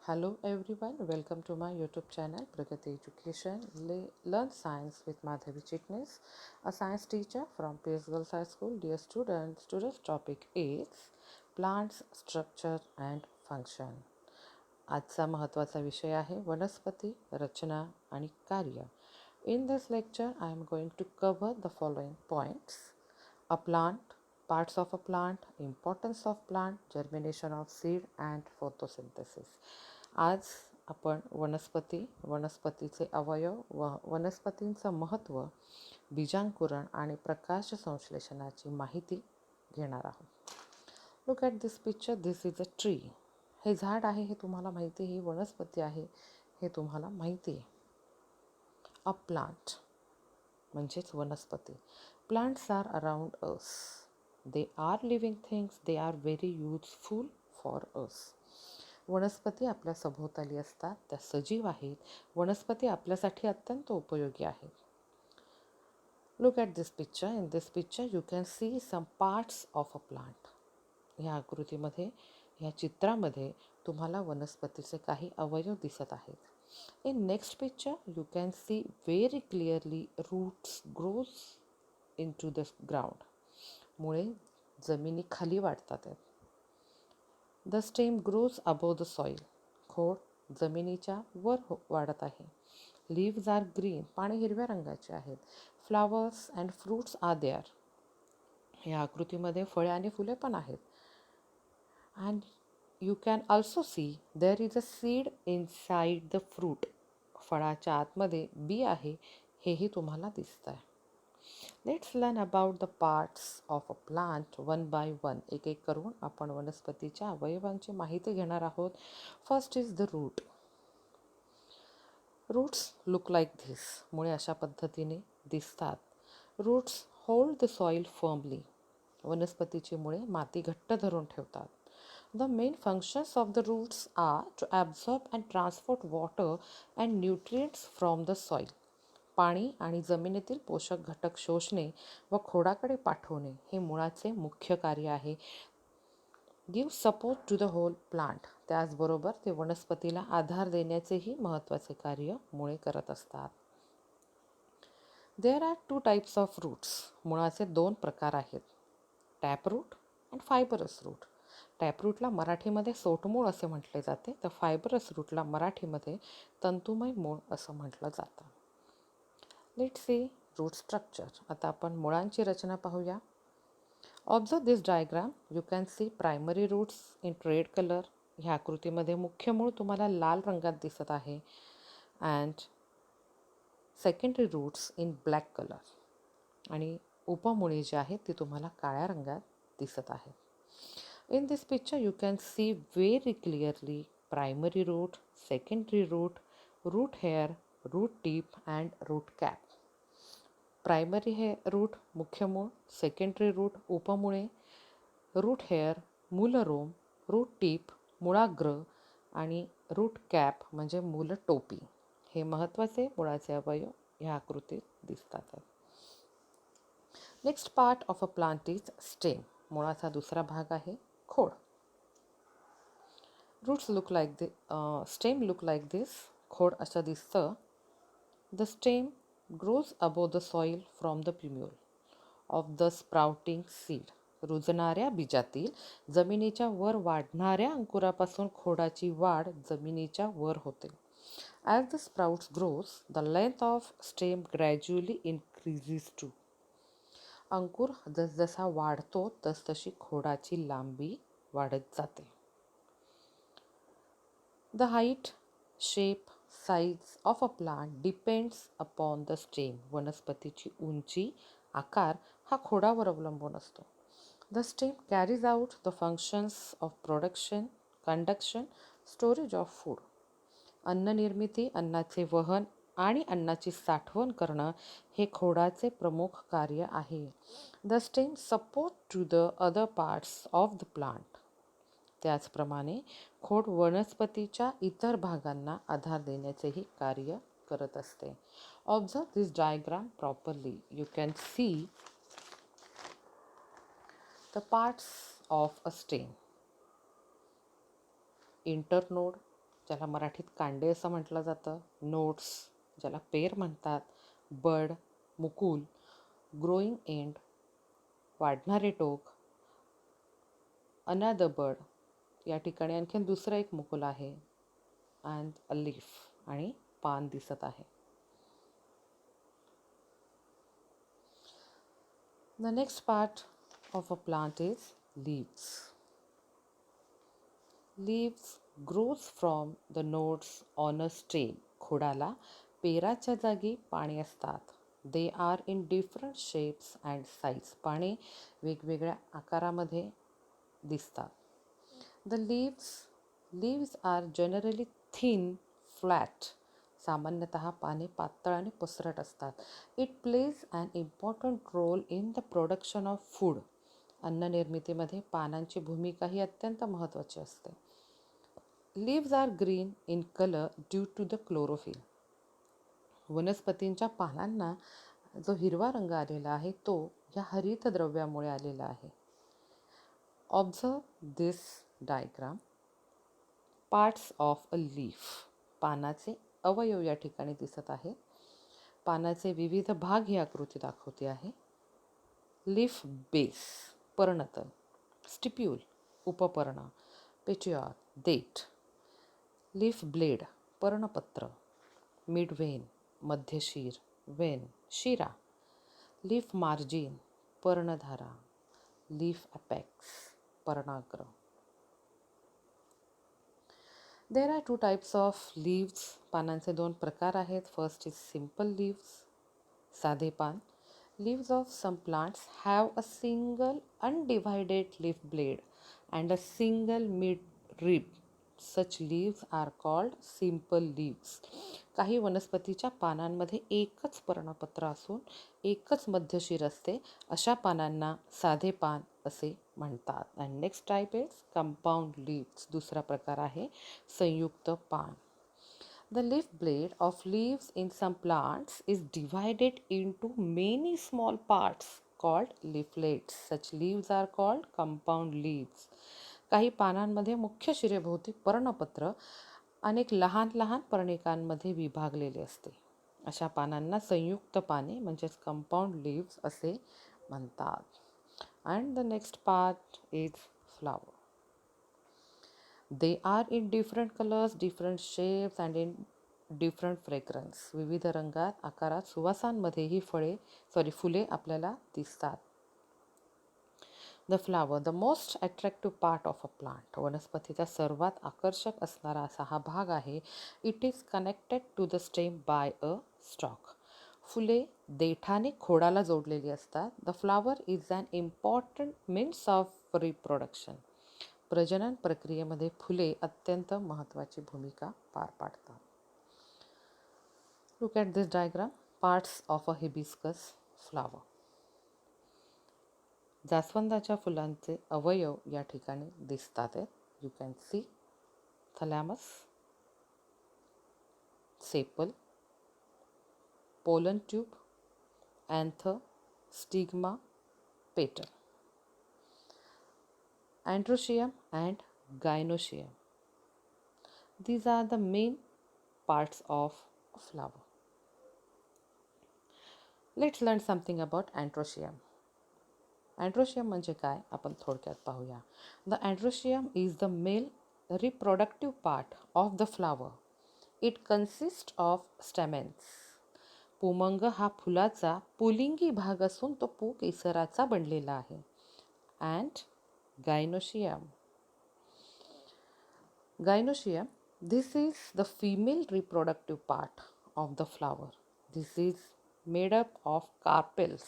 Hello everyone, welcome to my YouTube channel Pragati Education. Learn Science with Madhavi Chitnis, a science teacher from PS Girls High School. Dear students, today's topic is plants, structure and function. आजचा महत्त्वाचा विषय आहे वनस्पती, रचना आणि कार्य. In this lecture, I am going to cover the following points: a plant, parts of a plant, importance of plant, germination of seed and photosynthesis. आज आपण वनस्पतीचे अवयव वनस्पतींचं महत्त्व, बीजांकुरण आणि प्रकाश संश्लेषणाची माहिती घेणार आहोत. Look at this picture. This is a tree. हे झाड आहे हे तुम्हाला माहिती आहे, ही वनस्पती आहे हे तुम्हाला माहिती आहे. अ प्लांट म्हणजेच वनस्पती. Plants are around us. They are living things. They are very useful for us. वनस्पती आपल्या सभोवताली असतात, त्या सजीव आहेत. वनस्पती आपल्यासाठी अत्यंत उपयोगी आहेत. Look at this picture. In this picture you can see some parts of a plant. ह्या आकृतीमध्ये, ह्या चित्रामध्ये तुम्हाला वनस्पतीचे काही अवयव दिसत आहेत. In next picture you can see very clearly roots grows into the ground. मुळे जमिनीखाली वाढतात. The stem grows above the soil. खोड जमिनीच्या वर वाढत आहे. Leaves are green. पाने हिरव्या रंगाचे आहेत. Flowers and fruits are there. या आकृतीमध्ये फळे आणि फुले पण आहेत. And you can also see there is a seed inside the fruit. फळाच्या आतमध्ये बी आहे, हेही तुम्हाला दिसतं आहे. Let's learn about the parts of a plant one by one. एक एक करून आपण वनस्पतीच्या अवयवांची माहिती घेणार आहोत. First is the root. Roots look like this. मुळे अशा पद्धतीने दिसतात. Roots hold the soil firmly. वनस्पतीची मुळे माती घट्ट धरून ठेवतात. The main functions of the roots are to absorb and transport water and nutrients from the soil. पाणी आणि जमिनीतील पोषक घटक शोषणे व खोडाकडे पाठवणे हे मुळाचे मुख्य कार्य आहे. Give support to the whole plant. त्याचबरोबर ते वनस्पतीला आधार देण्याचेही महत्त्वाचे कार्य मुळे करत असतात. There are 2 types of roots. मुळाचे 2 प्रकार आहेत, टॅपरूट अँड फायबरस रूट. टॅपरूटला मराठीमध्ये सोटमूळ असे म्हटले जाते, तर फायबरस रूटला मराठीमध्ये तंतुमय मूळ असं म्हटलं जातं. Let's see root structure. आता आपण मुळांची रचना पाहूया. Observe this diagram. You can see primary roots in red colour. ह्या आकृतीमध्ये मुख्य मूळ तुम्हाला लाल रंगात दिसत आहे. And secondary roots in black colour. आणि उपमुळे जी आहेत ती तुम्हाला काळ्या रंगात दिसत आहे. In this picture you can see very clearly primary root, secondary root, root hair, root tip and root cap. Primary हे रूट मुख्य मूळ, सेकंडरी रूट उपमुळे, रूट हेअर मूलरोम, रूट टीप मुळाग्र आणि रूट कॅप म्हणजे मूलटोपी. हे महत्त्वाचे मुळाचे अवयव ह्या आकृतीत दिसतात. Next part of a plant is stem. मुळाचा दुसरा भाग आहे खोड. Roots look like stem look like this. खोड असं दिसतं. The stem grows above the soil from the plumule of the sprouting seed. रुजणाऱ्या बीजातील जमिनीच्या वर वाढणाऱ्या अंकुरापासून खोडाची वाढ जमिनीच्या वर होते. As the sprouts grows, the length of stem gradually increases too. अंकुर जसजसा वाढतो तसतशी खोडाची लांबी वाढत जाते. The height, shape, size of a plant depends upon the stem. वनस्पतीची उंची, आकार हा खोडावर अवलंबून असतो. The stem carries out the functions of production, conduction, storage of food. अन्ननिर्मिती, अन्नाचे वहन आणि अन्नाची साठवण करणं हे खोडाचे प्रमुख कार्य आहे. The stem support to the other parts of the plant. त्याचप्रमाणे खोड वनस्पतीच्या इतर भागांना आधार देण्याचेही कार्य करत असते. Observe this diagram properly. You can see the parts of a stem. Internode, ज्याला मराठीत कांडे असं म्हटलं जातं, नोट्स ज्याला पेर म्हणतात, बड मुकुल, ग्रोईंग एंड वाढणारे टोक, अनदर बड, या ठिकाणी आणखीन दुसरं एक मुकुल आहे, अँड अ लीफ आणि पान दिसत आहे. The next part of a plant is leaves. Leaves grows from the nodes on a stem. खोडाला पेराच्या जागी पाने असतात. They are in different shapes and size. पाने वेगवेगळ्या आकारामध्ये दिसतात. The leaves are generally thin, flat. सामान्यतः पाने पातळ आणि पसरट असतात. It plays an important role in the production of food. अन्न निर्मितीमध्ये पानांची भूमिका ही अत्यंत महत्त्वाची असते. Leaves are green in colour due to the chlorophyll. वनस्पतींच्या पानांना जो हिरवा रंग आलेला आहे तो या हरितद्रव्यामुळे आलेला आहे. Observe this diagram. Parts of a leaf. पानाचे अवयव या ठिकाणी दिसत आहे. पानाचे विविध भाग ही आकृती दाखवते आहे. लीफ बेस, पर्णतल. स्टिप्यूल, उपपर्ण. पेटिओल, देठ. लीफ ब्लेड, पर्णपत्र. मिडवेन, मध्यशीर. वेन, शिरा. लीफ मार्जिन, पर्णधारा. लीफ अपेक्स, पर्णाग्र. There are two types of leaves. पानांचे दोन प्रकार आहेत. फर्स्ट इज सिम्पल लीव्स, साधे पान. Leaves of some plants have a single undivided leaf blade and a single mid-rib. Such leaves are called simple leaves. काही वनस्पतीच्या पानांमध्ये एकच पर्णपत्र असून एकच मध्यशीर असते, अशा पानांना साधे पान असे म्हणतात. And next type is compound leaves. दुसरा प्रकार आहे संयुक्त पान. The leaf blade of leaves in some plants is divided into many small parts called leaflets. Such leaves are called compound leaves. काही पानांमध्ये मुख्य शिरेभोवती पर्णपत्र अनेक लहान लहान पर्णिकांमध्ये विभागलेले असते. अशा पानांना संयुक्त पाने म्हणजेच कंपाऊंड लीव्स असे म्हणतात. And the next part is flower. They are in different colors, different shapes and in different fragrance. विविध रंगात, आकारात, सुवासांमध्ये ही फुले आपल्याला दिसतात. The flower, the most attractive part of a plant. वनस्पतीचा सर्वात आकर्षक असणारा असा हा भाग आहे. It is connected to the stem by a stalk. फुले देठाने खोडाला जोडलेली असतात. The flower is an important means of reproduction. प्रजनन प्रक्रियेमध्ये फुले अत्यंत महत्त्वाची भूमिका पार पाडतात. Look at this diagram. Parts of a hibiscus flower. जास्वंदाच्या फुलांचे अवयव या ठिकाणी दिसतात आहेत. You can see thalamus, sepal, pollen tube, anther, stigma, petal. Androecium and gynoecium. These are the main parts of a flower. Let's learn something about androecium. Androecium म्हणजे काय आपण थोडक्यात पाहूया. The androecium is the male reproductive part of the flower. It consists of stamens. पुमंग हा फुलाचा पुलिंगी भाग असून तो केसराचा बनलेला आहे. And gynoecium. Gynoecium, this is the female reproductive part of the flower. This is made up of carpels.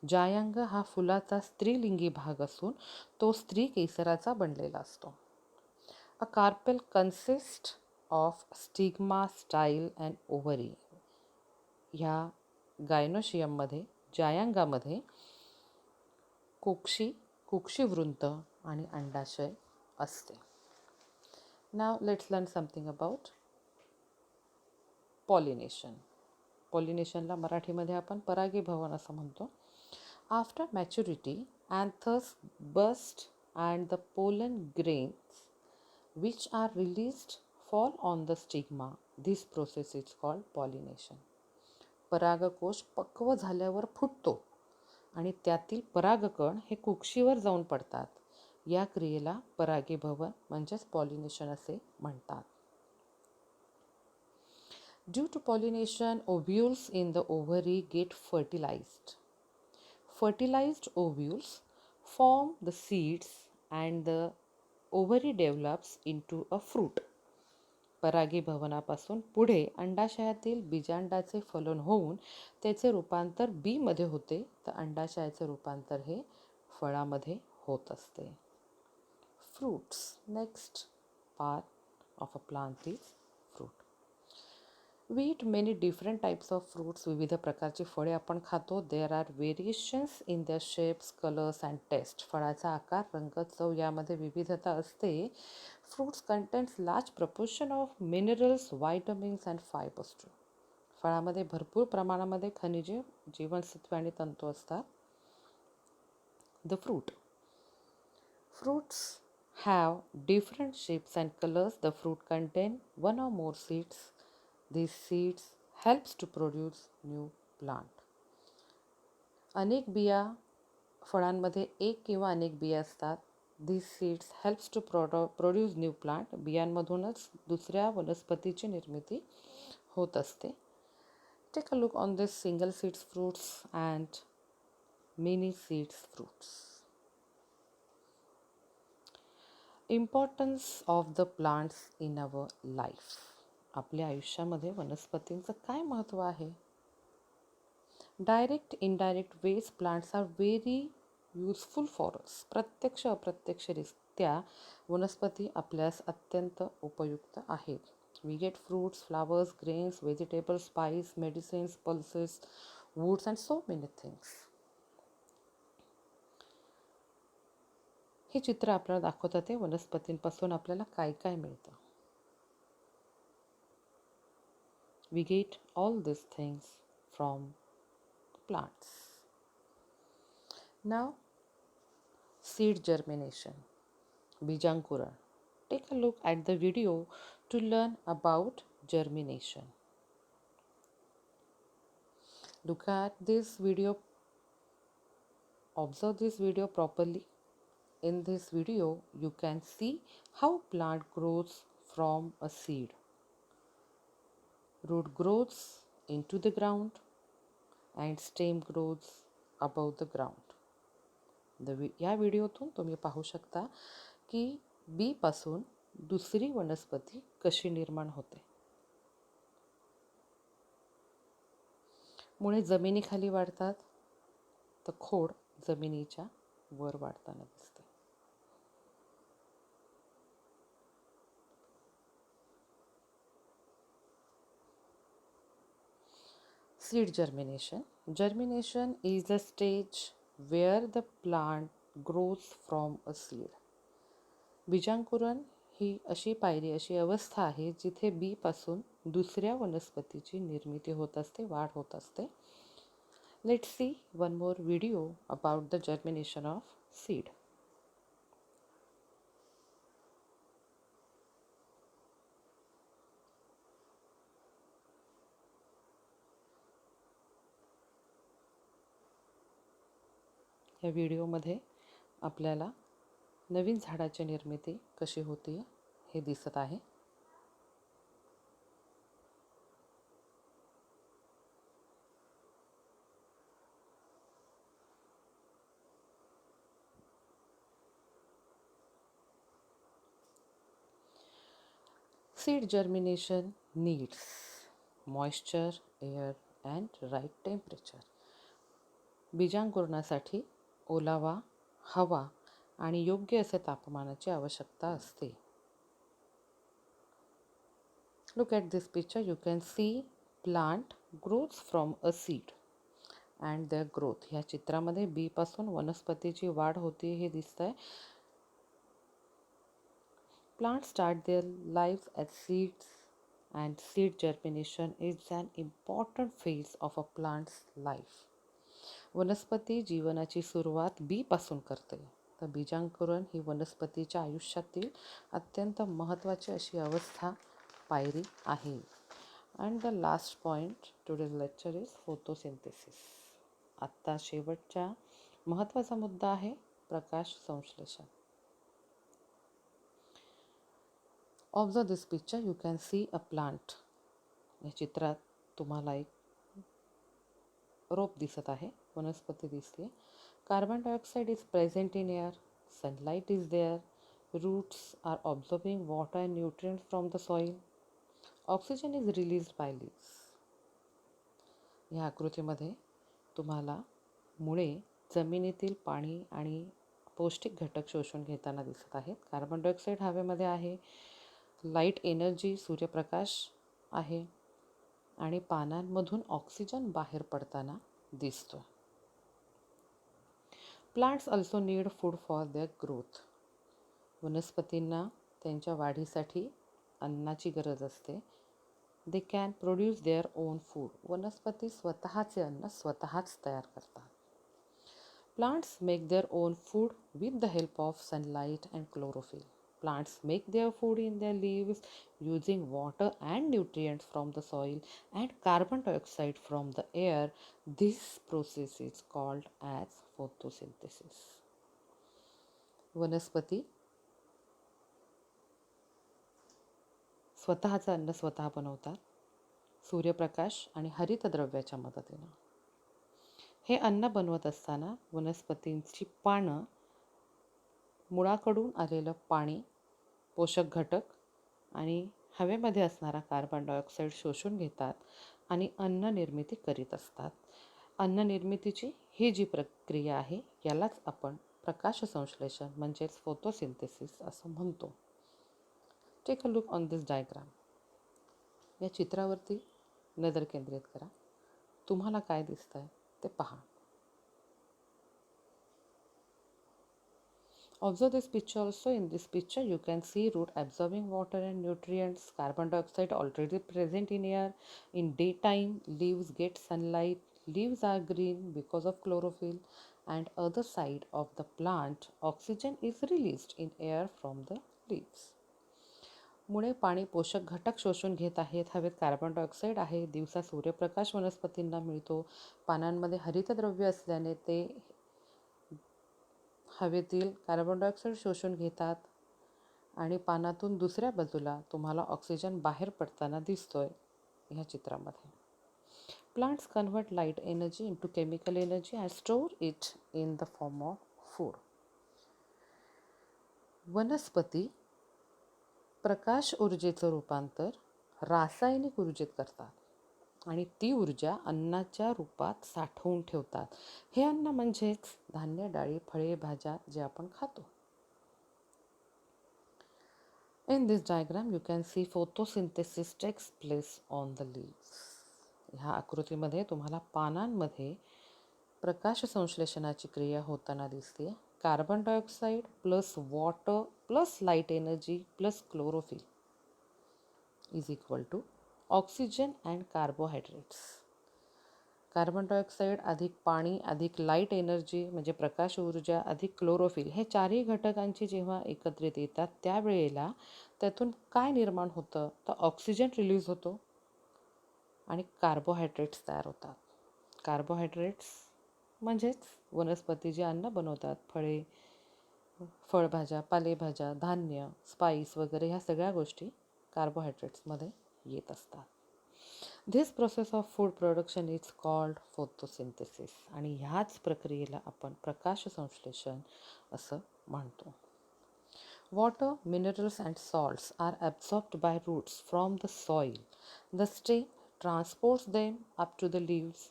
जायांग हा फुलाचा स्त्रीलिंगी भाग असून तो स्त्री केसराचा बनलेला असतो. A carpel consists of stigma, style and ovary. ह्या गायनोशियममध्ये, जायांगामध्ये कुक्षिवृंत आणि अंडाशय असते. नाव let's learn something about pollination. पॉलिनेशनला मराठीमध्ये आपण परागीभवन असं म्हणतो. After maturity anthers burst and the pollen grains which are released fall on the stigma. This process is called pollination. परागकोश पक्व झाल्यावर फुटतो आणि त्यातील परागकण हे कुक्षीवर जाऊन पडतात. या क्रियेला परागीभवन म्हणजेच पॉलिनेशन असे म्हणतात. Due to pollination, ovules in the ovary get fertilized. Fertilized ovules form the seeds and the ovary develops into a fruit. परागीभवनापासून पुढे अंडाशयातील बीजांडाचे फलन होऊन त्याचे रूपांतर बीमध्ये होते, तर अंडाशयाचे रूपांतर हे फळामध्ये होत असते. Fruits. Next part of a plant is fruit. We eat many different types of fruits. विविध प्रकारची फळे आपण खातो. There are variations in their shapes, colors and taste. फळाचा आकार, रंग, चव यामध्ये विविधता असते. Fruits contains large proportion of minerals, vitamins and fibers too. फळामध्ये भरपूर प्रमाणामध्ये खनिजे, जीवनसत्वे आणि तंतू असतात. The fruit. Fruits have different shapes and colors. The fruit contain one or more seeds. These seeds helps to produce new plant. अनेक बिया, फळांमध्ये एक किंवा अनेक बिया असतात. These seeds helps to produce new plant. बियांमधूनच दुसऱ्या वनस्पतीची निर्मिती होत असते. Take a look on this single seeds fruits and many seeds fruits. Importance of the plants in our life. आपल्या आयुष्यामध्ये वनस्पतींचं काय महत्त्व आहे? Direct indirect ways plants are very useful for us. प्रत्यक्ष अप्रत्यक्षरित्या वनस्पती आपल्यास अत्यंत उपयुक्त आहेत. We get fruits, flowers, grains, vegetables, spice, medicines, pulses, woods and so many things. हे चित्र आपल्याला दाखवतात ते वनस्पतींपासून आपल्याला काय काय मिळतं. We get all these things from plants. Now, seed germination, बीजांकुरण. Take a look at the video to learn about germination. Look at this video. Observe this video properly. In this video, you can see how plant grows from a seed. Root grows into the ground and stem grows above the ground. या व्हिडिओतून तुम्ही पाहू शकता की बीपासून दुसरी वनस्पती कशी निर्माण होते. मुळे जमिनीखाली वाढतात, तर खोड जमिनीच्या वर वाढताना दिसते. Seed germination. Germination is the stage where the plant grows from a seed. बीजांकुरण ही अशी पायरी, अशी अवस्था आहे जिथे बीपासून दुसऱ्या वनस्पतीची निर्मिती होत असते, वाढ होत असते. Let's see one more video about the germination of seed. या व्हिडिओमध्ये आपल्याला नवीन झाडाची निर्मिती कशी होते हे दिसत आहे. Seed germination needs moisture, air and right temperature. बीजांकुरणासाठी ओलावा, हवा आणि योग्य असे तापमानाची आवश्यकता असते. Look at this picture. You can see plant grows from a seed and their growth. ह्या चित्रामध्ये बी पासून वनस्पतीची वाढ होते हे दिसतंय. Plants start their lives as seeds and seed germination is an important phase of a plant's life. वनस्पती जीवनाची सुरुवात बीपासून करते, तर बीजांकुरण ही वनस्पतीच्या आयुष्यातील अत्यंत महत्त्वाची अशी अवस्था पायरी आहे. And the last point today's lecture is photosynthesis. आत्ता शेवटचा महत्त्वाचा मुद्दा आहे प्रकाश संश्लेषण. Observe this picture. You can see a plant. या चित्रात तुम्हाला एक रोप दिसत आहे, वनस्पती दिसते. Carbon dioxide is present in air, sunlight is there, roots are observing water and nutrients from the soil, oxygen is released by leaves. ह्या आकृतीमध्ये तुम्हाला मुळे जमिनीतील पाणी आणि पौष्टिक घटक शोषून घेताना दिसत आहेत. कार्बन डायऑक्साईड हवेमध्ये आहे, लाईट एनर्जी सूर्यप्रकाश आहे आणि पानांमधून ऑक्सिजन बाहेर पडताना दिसतो. Plants also need food for their growth. वनस्पतींना त्यांच्या वाढीसाठी अन्नाची गरज असते. They can produce their own food. वनस्पती स्वतःचे अन्न स्वतःच तयार करतात. Plants make their own food with the help of sunlight and chlorophyll. Plants make their food in their leaves using water and nutrients from the soil and carbon dioxide from the air. This process is called as photosynthesis. वनस्पती स्वतःचं अन्न स्वतः बनवतात सूर्यप्रकाश आणि हरितद्रव्याच्या मदतीनं. हे अन्न बनवत असताना वनस्पतींची पानं मुळाकडून आलेलं पाणी, पोषक घटक आणि हवेमध्ये असणारा कार्बन डायऑक्साईड शोषून घेतात आणि अन्न निर्मिती करीत असतात. अन्न निर्मितीची ही जी प्रक्रिया आहे यालाच आपण प्रकाश संश्लेषण म्हणजेच फोटोसिंथेसिस असं म्हणतो. Take a look on this diagram. या चित्रावरती नजर केंद्रित करा. तुम्हाला काय दिसतंय ते पहा. Observe this picture also. In this picture you can see root absorbing water and nutrients, carbon dioxide already present in air. In daytime leaves get sunlight, leaves are green because of chlorophyll, and other side of the plant oxygen is released in air from the leaves. मुळे पाणी पोषक घटक शोषून घेत आहेत. हवेत carbon dioxide आहे. दिवसा सूर्यप्रकाश वनस्पतींना मिळतो. पानांमध्ये हरितद्रव्य असल्याने ते हवेतील कार्बन डायऑक्साईड शोषून घेतात आणि पानातून दुसऱ्या बाजूला तुम्हाला ऑक्सिजन बाहेर पडताना दिसतोय ह्या चित्रामध्ये. Plants convert light energy into chemical energy and store it in the form of food. वनस्पती प्रकाश ऊर्जेचं रूपांतर रासायनिक ऊर्जेत करतात आणि ती ऊर्जा अन्नाच्या रूपात साठवून ठेवतात. हे अन्न म्हणजेच धान्य, डाळी, फळे, भाज्या जे आपण खातो. In this diagram you can see photosynthesis takes place on the leaves. ह्या आकृतीमध्ये तुम्हाला पानांमध्ये प्रकाश संश्लेषणाची क्रिया होताना दिसते. Carbon dioxide plus water plus light energy plus chlorophyll is equal to oxygen and carbohydrates. Carbon dioxide अधिक पाणी अधिक लाईट एनर्जी म्हणजे प्रकाश ऊर्जा अधिक क्लोरोफिल हे चारही घटकांची जेव्हा एकत्रित येतात त्यावेळेला त्यातून काय निर्माण होतं तर ऑक्सिजन रिलीज होतो आणि कार्बोहायड्रेट्स तयार होतात. कार्बोहायड्रेट्स म्हणजेच वनस्पती जे अन्न बनवतात, फळे, फळभाज्या, पालेभाज्या, धान्य, स्पाईस वगैरे ह्या सगळ्या गोष्टी कार्बोहायड्रेट्समध्ये येत असतात. This process of food production is called photosynthesis आणि ह्याच प्रक्रियेला आपण प्रकाश संश्लेषण असं म्हणतो. Water, minerals and salts are absorbed by roots from the soil. The stem transports them up to the leaves.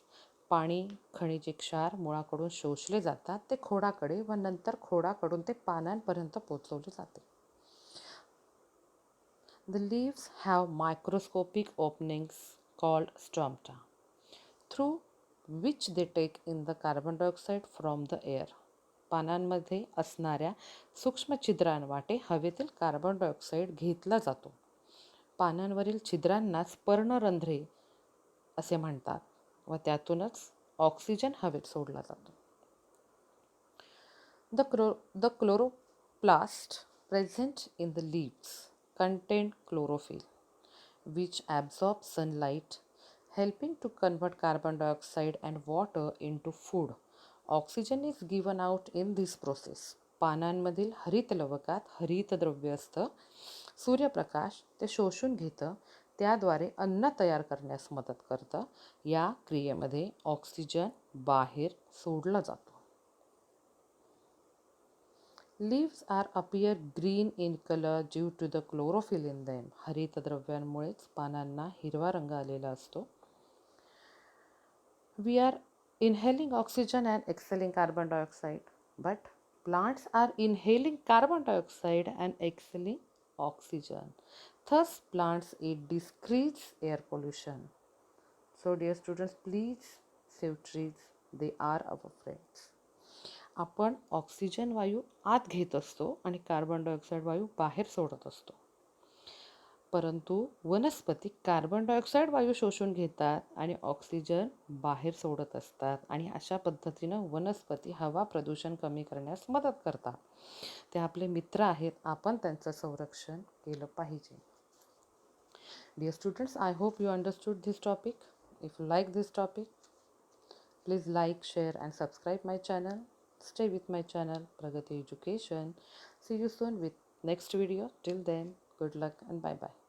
पाणी, खनिजे, क्षार मुळाकडून शोषले जातात ते खोडाकडे व नंतर खोडाकडून ते पानांपर्यंत पोचवले जाते. The leaves have microscopic openings called stomata, through which they take in the carbon dioxide from the air. पानांमध्ये असणाऱ्या सूक्ष्म छिद्रांवाटे हवेतील कार्बन डायऑक्साईड घेतला जातो. पानांवरील छिद्रांनाच पर्णरंध्रे असे म्हणतात व त्यातूनच ऑक्सिजन हवेत सोडला जातो. The chloroplast present in the leaves contain chlorophyll. which absorb sunlight, helping to convert carbon dioxide and water into food. Oxygen is given out in this process. पानांमधील हरित लवकात हरितद्रव्य असतं. सूर्यप्रकाश ते शोषून घेतं, त्याद्वारे अन्न तयार करण्यास मदत करतं. या क्रियेमध्ये ऑक्सिजन बाहेर सोडला जातो. Leaves are appear green in color due to the chlorophyll in them. हरितद्रव्यांमुळेच पानांना हिरवा रंग आलेला असतो. We are inhaling oxygen and exhaling carbon dioxide, but plants are inhaling carbon dioxide and exhaling oxygen. Thus, plants it decrease air pollution. So, dear students, please save trees. They are our friends. आपण oxygen वायू आत घेत असतो आणि carbon dioxide वायू बाहेर सोडत असतो. परंतु वनस्पती कार्बन डायऑक्साईड वायू शोषून घेतात आणि ऑक्सिजन बाहेर सोडत असतात आणि अशा पद्धतीनं वनस्पती हवा प्रदूषण कमी करण्यास मदत करतात. ते आपले मित्र आहेत, आपण त्यांचं संरक्षण केलं पाहिजे. Dear students, I hope you understood this topic. If you like this topic, please like, share and subscribe my channel. Stay with my channel, Pragati Education. See you soon with next video. Till then, good luck and bye-bye.